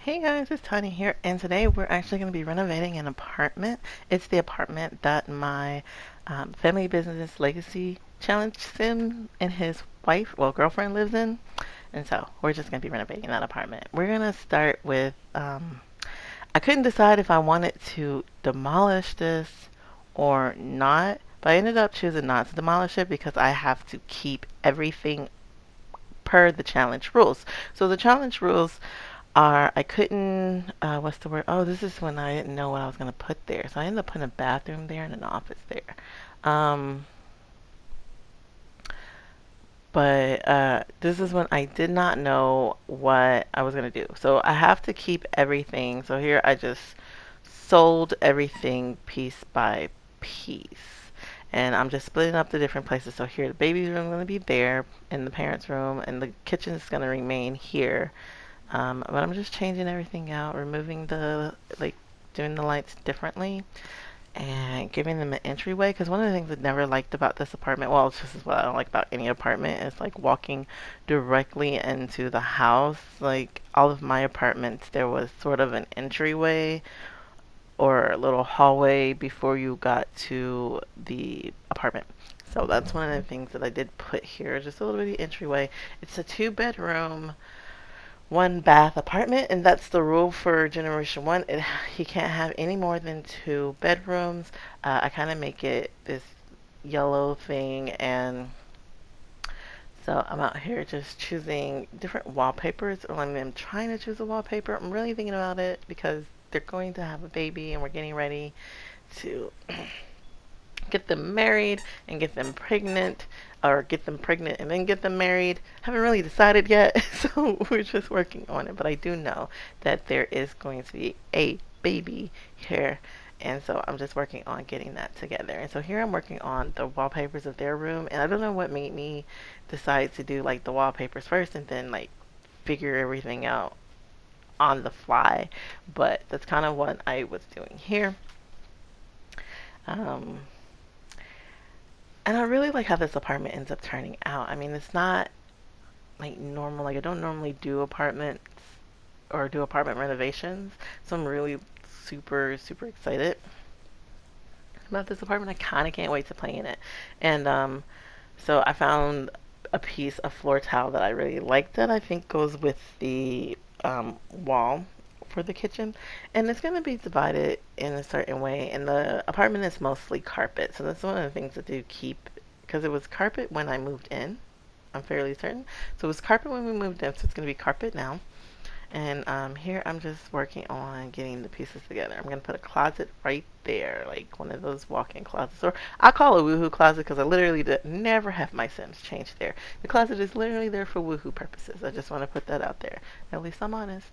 Hey guys, it's Tanya here, and today we're actually going to be renovating an apartment. It's the apartment that my family business legacy challenge sim and his wife, well, girlfriend lives in, and so we're just going to be renovating that apartment. We're going to start with, I couldn't decide if I wanted to demolish this or not, but I ended up choosing not to demolish it because I have to keep everything per the challenge rules. So the challenge rules are I couldn't what's the word? Oh, this is when I didn't know what I was gonna put there. So I ended up putting a bathroom there and an office there. Um but this is when I did not know what I was gonna do. So I have to keep everything. So here I just sold everything piece by piece. And I'm just splitting up the different places. So here the baby's room is gonna be there in the parents' room and the kitchen is gonna remain here. But I'm just changing everything out, removing doing the lights differently and giving them an entryway. Because one of the things I never liked about this apartment, well, this is what I don't like about any apartment, is like walking directly into the house. Like all of my apartments, there was sort of an entryway or a little hallway before you got to the apartment. So that's one of the things that I did put here, just a little bitty entryway. It's a two-bedroom one bath apartment, and that's the rule for Generation 1. He can't have any more than two bedrooms. I kind of make it this yellow thing, and so I'm out here just choosing different wallpapers, or I'm trying to choose a wallpaper. I'm really thinking about it because they're going to have a baby, and we're getting ready to get them married and get them pregnant, or get them pregnant and then get them married. Haven't really decided yet, so we're just working on it. But I do know that there is going to be a baby here, and so I'm just working on getting that together. And so here I'm working on the wallpapers of their room, and I don't know what made me decide to do like the wallpapers first and then like figure everything out on the fly, but that's kind of what I was doing here. Um, and I really like how this apartment ends up turning out. I mean, it's not like normal. Like I don't normally do apartments or do apartment renovations, so I'm really super excited about this apartment. I kind of can't wait to play in it. And so I found a piece of floor tile that I really liked that I think goes with the wall for the kitchen, and it's going to be divided in a certain way. And the apartment is mostly carpet, so that's one of the things that do keep, because it was carpet when I moved in. I'm fairly certain. So it was carpet when we moved in, so it's going to be carpet now. And here I'm just working on getting the pieces together. I'm going to put a closet right there, like one of those walk-in closets. Or I call it a woohoo closet because I literally never have my Sims change there. The closet is literally there for woohoo purposes. I just want to put that out there. At least I'm honest.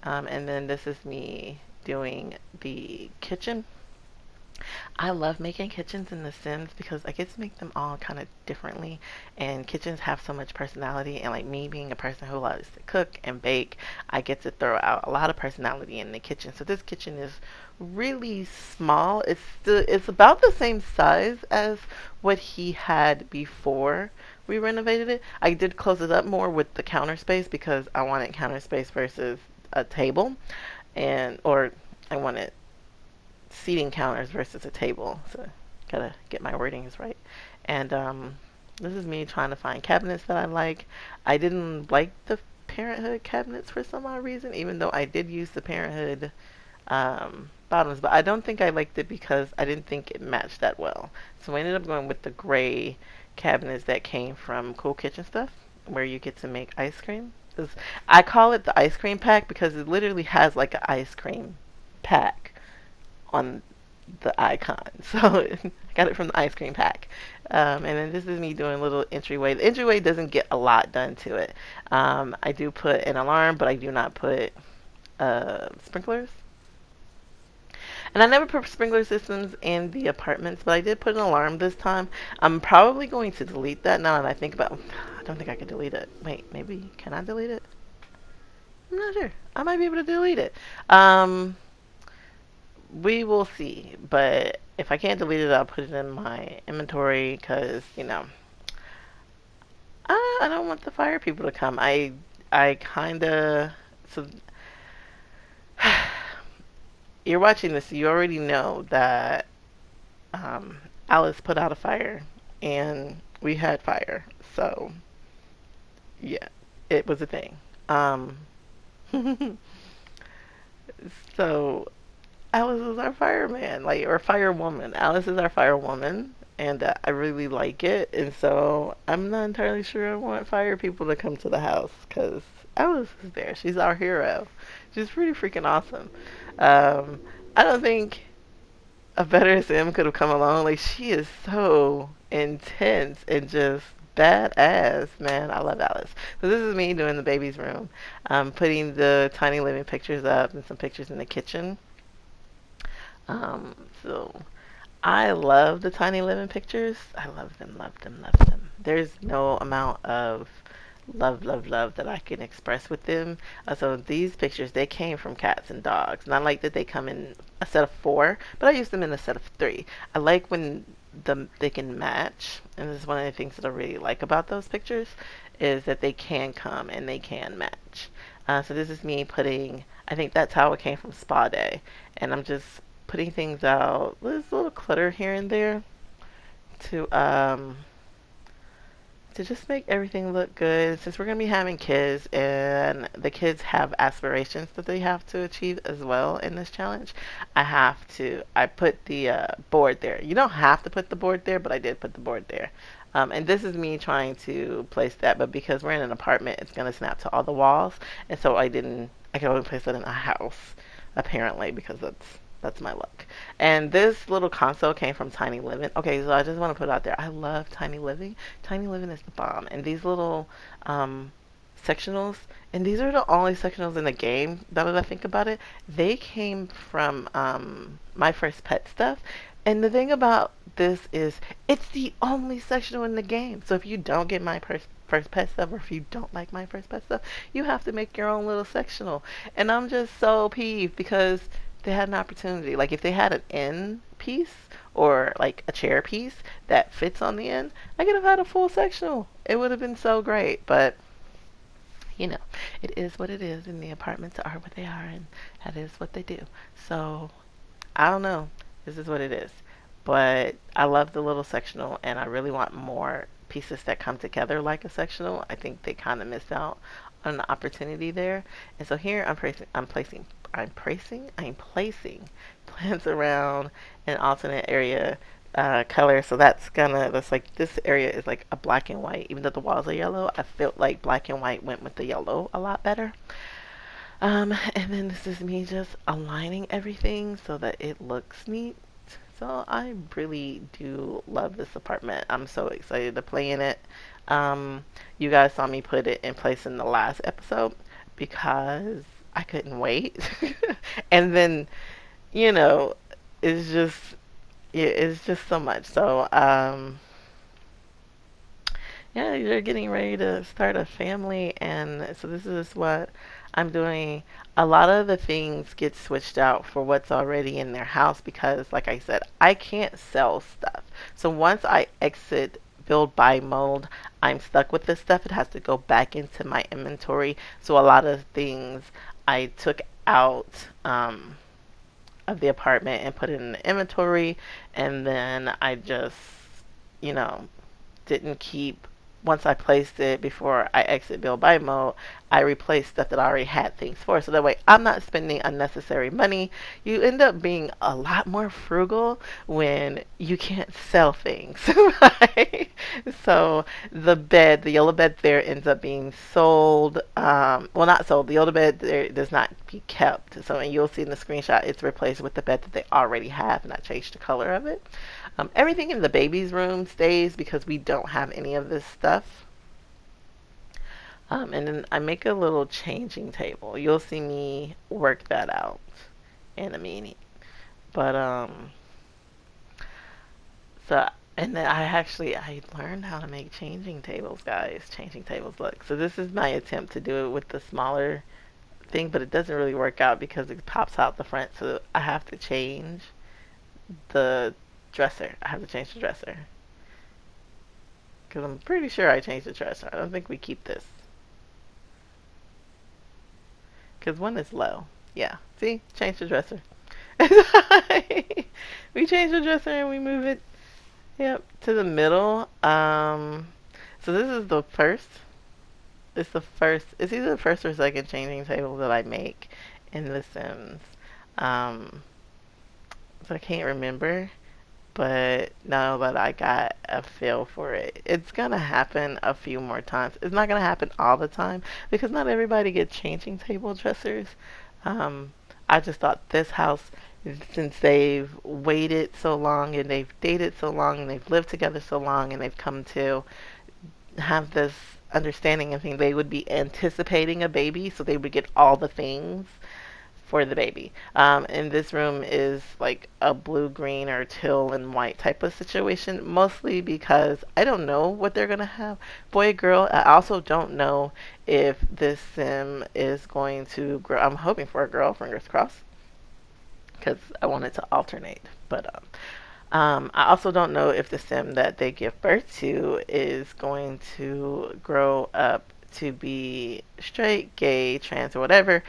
And then this is me doing the kitchen. I love making kitchens in The Sims because I get to make them all kind of differently, and kitchens have so much personality. And like me being a person who loves to cook and bake, I get to throw out a lot of personality in the kitchen. So this kitchen is really small. It's about the same size as what he had before we renovated it. I did close it up more with the counter space because I wanted counter space versus a table, and or I wanted seating counters versus a table. So gotta get my wordings right. And this is me trying to find cabinets that I like. I didn't like the Parenthood cabinets for some odd reason, even though I did use the Parenthood bottoms, but I don't think I liked it because I didn't think it matched that well. So I ended up going with the gray cabinets that came from Cool Kitchen Stuff, where you get to make ice cream. I call it the ice cream pack because it literally has like an ice cream pack on the icon. So I got it from the ice cream pack. And then this is me doing a little entryway. The entryway doesn't get a lot done to it. I do put an alarm, but I do not put sprinklers. And I never put sprinkler systems in the apartments, but I did put an alarm this time. I'm probably going to delete that now that I think about it. I don't think I can delete it. Wait, maybe can I delete it? I'm not sure. I might be able to delete it. Um, we will see. But if I can't delete it, I'll put it in my inventory because, I don't want the fire people to come. I kind of, so you're watching this, you already know that um, Alice put out a fire, and we had fire. So yeah, it was a thing. Um, so Alice is our fireman, like, or firewoman. Alice is our firewoman, and I really like it. And so I'm not entirely sure I want fire people to come to the house because Alice is there. She's our hero. She's pretty freaking awesome. Um, I don't think a better Sim could have come along. Like, she is so intense and just badass, man. I love Alice. So this is me doing the baby's room, putting the tiny living pictures up and some pictures in the kitchen. Um, so I love the tiny living pictures. I love them, love them, love them. There's no amount of love that I can express with them. So these pictures, they came from cats and dogs. Not like that they come in a set of four, but I use them in a set of three. I like when they can match, and this is one of the things that I really like about those pictures, is that they can come and they can match. So this is me putting, I think that's how it came from Spa Day, and I'm just putting things out. There's a little clutter here and there to just make everything look good. Since we're going to be having kids and the kids have aspirations that they have to achieve as well in this challenge, I put the board there. You don't have to put the board there, but I did put the board there. And this is me trying to place that, but because we're in an apartment, it's going to snap to all the walls. And so I can only place it in a house, apparently, because that's my luck. And this little console came from Tiny Living. Okay, so I just want to put it out there. I love Tiny Living. Tiny Living is the bomb. And these little sectionals, and these are the only sectionals in the game, now that I think about it, they came from My First Pet stuff. And the thing about this is, it's the only sectional in the game. So if you don't get First Pet stuff, or if you don't like My First Pet stuff, you have to make your own little sectional. And I'm just so peeved because they had an opportunity. Like, if they had an end piece or like a chair piece that fits on the end, I could have had a full sectional. It would have been so great. But you know, it is what it is, and the apartments are what they are, and that is what they do. So I don't know. This is what it is. But I love the little sectional, and I really want more pieces that come together like a sectional. I think they kind of missed out on the opportunity there. And so here I'm placing plants around an alternate area color. So that's like, this area is like a black and white. Even though the walls are yellow, I felt like black and white went with the yellow a lot better. And then this is me just aligning everything so that it looks neat. So I really do love this apartment. I'm so excited to play in it. You guys saw me put it in place in the last episode because I couldn't wait. And then, you know, it's just, yeah, it's just so much. So, yeah, you're getting ready to start a family, and so this is what I'm doing. A lot of the things get switched out for what's already in their house because, like I said, I can't sell stuff. So once I exit build buy mode, I'm stuck with this stuff. It has to go back into my inventory. So a lot of things I took out of the apartment and put it in the inventory, and then I just, you know, didn't keep. Once I placed it before I exit build buy mode, I replaced stuff that I already had things for. So that way I'm not spending unnecessary money. You end up being a lot more frugal when you can't sell things, right? So the yellow bed there ends up being sold. Well, not sold. The yellow bed there does not be kept. So, and you'll see in the screenshot, it's replaced with the bed that they already have, and I changed the color of it. Everything in the baby's room stays because we don't have any of this stuff. And then I make a little changing table. You'll see me work that out in a minute. But, so, and then I learned how to make changing tables, guys. Changing tables, look. So this is my attempt to do it with the smaller thing, but it doesn't really work out because it pops out the front. So I have to change the dresser. I have to change the dresser. Because I'm pretty sure I changed the dresser. I don't think we keep this. Because one is low. Yeah. See? Change the dresser. We change the dresser and we move it, yep, to the middle. So this is the first. It's the first. It's either the first or second changing table that I make in The Sims. Um, so I can't remember, but now that I got a feel for it, it's gonna happen a few more times. It's not gonna happen all the time because not everybody gets changing table dressers. Um, I just thought this house, since they've waited so long and they've dated so long and they've lived together so long and they've come to have this understanding and think they would be anticipating a baby, so they would get all the things for the baby. And this room is like a blue, green, or teal and white type of situation, mostly because I don't know what they're gonna have, boy or girl. I also don't know if this sim is going to grow. I'm hoping for a girl, fingers crossed, because I want it to alternate. But I also don't know if the sim that they give birth to is going to grow up to be straight, gay, trans, or whatever.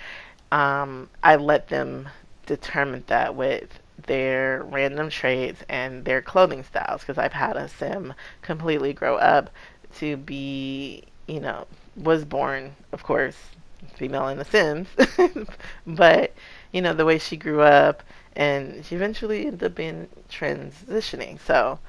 I let them determine that with their random traits and their clothing styles because I've had a sim completely grow up to be, was born, of course, female in the Sims, but, the way she grew up and she eventually ended up being transitioning. So,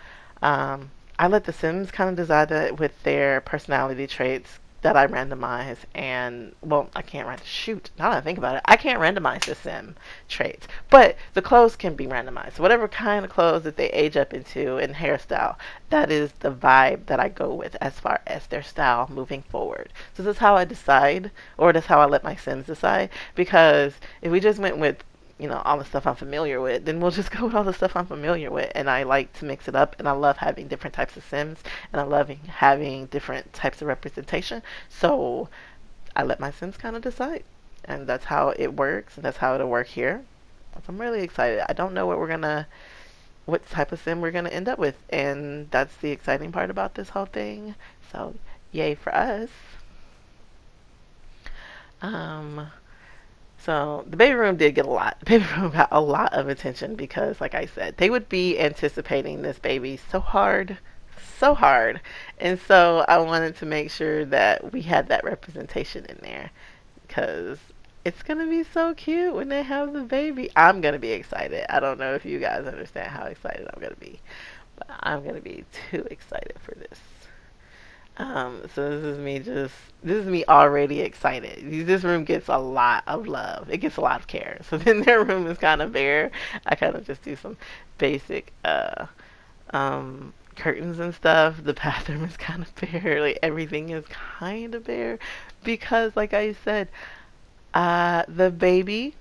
I let the Sims kind of decide that with their personality traits that I randomize. And, well, I can't shoot. Now that I think about it, I can't randomize the Sim traits, but the clothes can be randomized. So whatever kind of clothes that they age up into and hairstyle, that is the vibe that I go with as far as their style moving forward. So this is how I decide, or that's how I let my Sims decide. Because if we just went with all the stuff I'm familiar with, then we'll just go with all the stuff I'm familiar with. And I like to mix it up, and I love having different types of Sims, and I love having different types of representation. So I let my Sims kind of decide. And that's how it works, and that's how it'll work here. So I'm really excited. I don't know what type of Sim we're gonna end up with, and that's the exciting part about this whole thing. So yay for us. Um, So the baby room did get a lot. The baby room got a lot of attention because, like I said, they would be anticipating this baby so hard, so hard. And so I wanted to make sure that we had that representation in there because it's going to be so cute when they have the baby. I'm going to be excited. I don't know if you guys understand how excited I'm going to be, but I'm going to be too excited for this. So this is me already excited. This room gets a lot of love. It gets a lot of care. So then their room is kind of bare. I kind of just do some basic curtains and stuff. The bathroom is kind of bare. Like everything is kind of bare because, like I said, the baby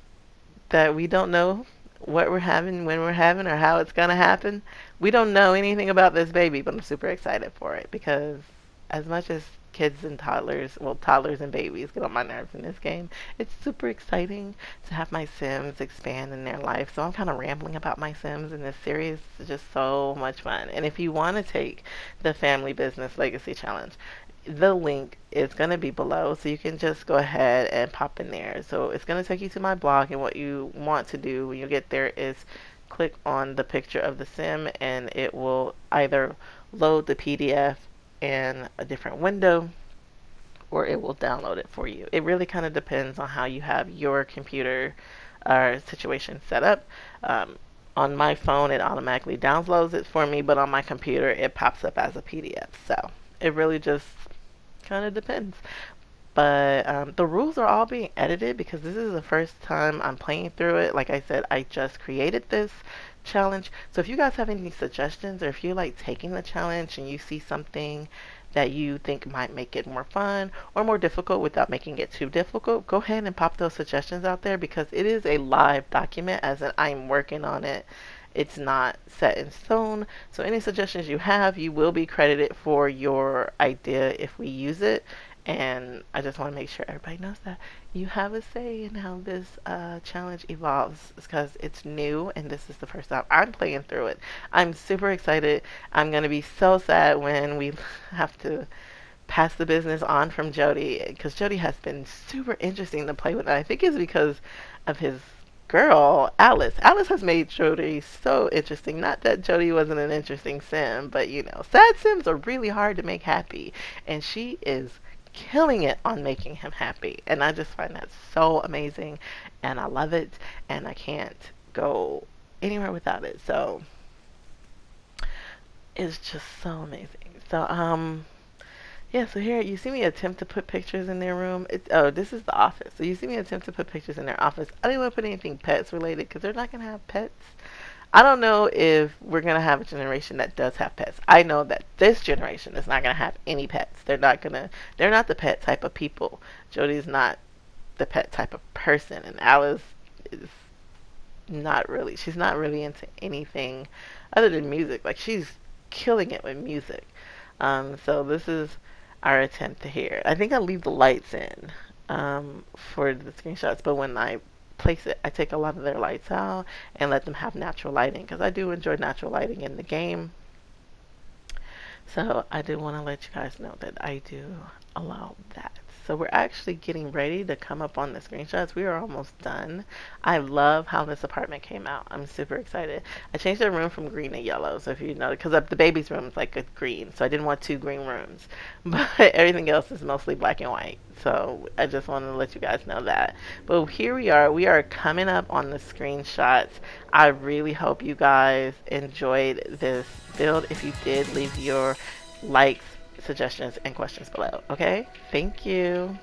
that we don't know what we're having, when we're having, or how it's gonna happen. We don't know anything about this baby, but I'm super excited for it because as much as kids and toddlers, well, toddlers and babies get on my nerves in this game, it's super exciting to have my Sims expand in their life. So I'm kind of rambling about my Sims in this series. It's just so much fun. And if you want to take the Family Business Legacy Challenge, the link is going to be below, so you can just go ahead and pop in there. So it's going to take you to my blog, and what you want to do when you get there is click on the picture of the sim, and it will either load the PDF in a different window or it will download it for you. It really kind of depends on how you have your computer situation set up. On my phone, it automatically downloads it for me, but on my computer, it pops up as a PDF. So it really just kind of depends. But the rules are all being edited because this is the first time I'm playing through it. Like I said, I just created this challenge. So if you guys have any suggestions, or if you like taking the challenge and you see something that you think might make it more fun or more difficult without making it too difficult, go ahead and pop those suggestions out there because it is a live document, as in I'm working on it. It's not set in stone. So any suggestions you have, you will be credited for your idea if we use it. And I just want to make sure everybody knows that you have a say in how this challenge evolves because it's new and this is the first time I'm playing through it. I'm super excited. I'm going to be so sad when we have to pass the business on from Jody because Jody has been super interesting to play with. And I think it's because of his girl, Alice. Alice has made Jody so interesting. Not that Jody wasn't an interesting sim, but you know, sad sims are really hard to make happy. And she is killing it on making him happy. And I just find that so amazing. And I love it. And I can't go anywhere without it. So it's just so amazing. So, yeah, so here you see me attempt to put pictures in their room. Oh, this is the office. So you see me attempt to put pictures in their office. I didn't want to put anything pets related because they're not gonna have pets. I don't know if we're gonna have a generation that does have pets. I know that this generation is not gonna have any pets. They're not gonna. They're not the pet type of people. Jody's not the pet type of person, and Alice is not really. She's not really into anything other than music. Like she's killing it with music. So this is our attempt here. I think I leave the lights in for the screenshots, but when I place it, I take a lot of their lights out and let them have natural lighting because I do enjoy natural lighting in the game. So I did want to let you guys know that I do allow that. So we're actually getting ready to come up on the screenshots. We are almost done. I love how this apartment came out. I'm super excited. I changed the room from green to yellow. So if you know, because the baby's room is like a green. So I didn't want two green rooms. But everything else is mostly black and white. So I just wanted to let you guys know that. But here we are. We are coming up on the screenshots. I really hope you guys enjoyed this build. If you did, leave your likes, suggestions, and questions below. Okay? Thank you.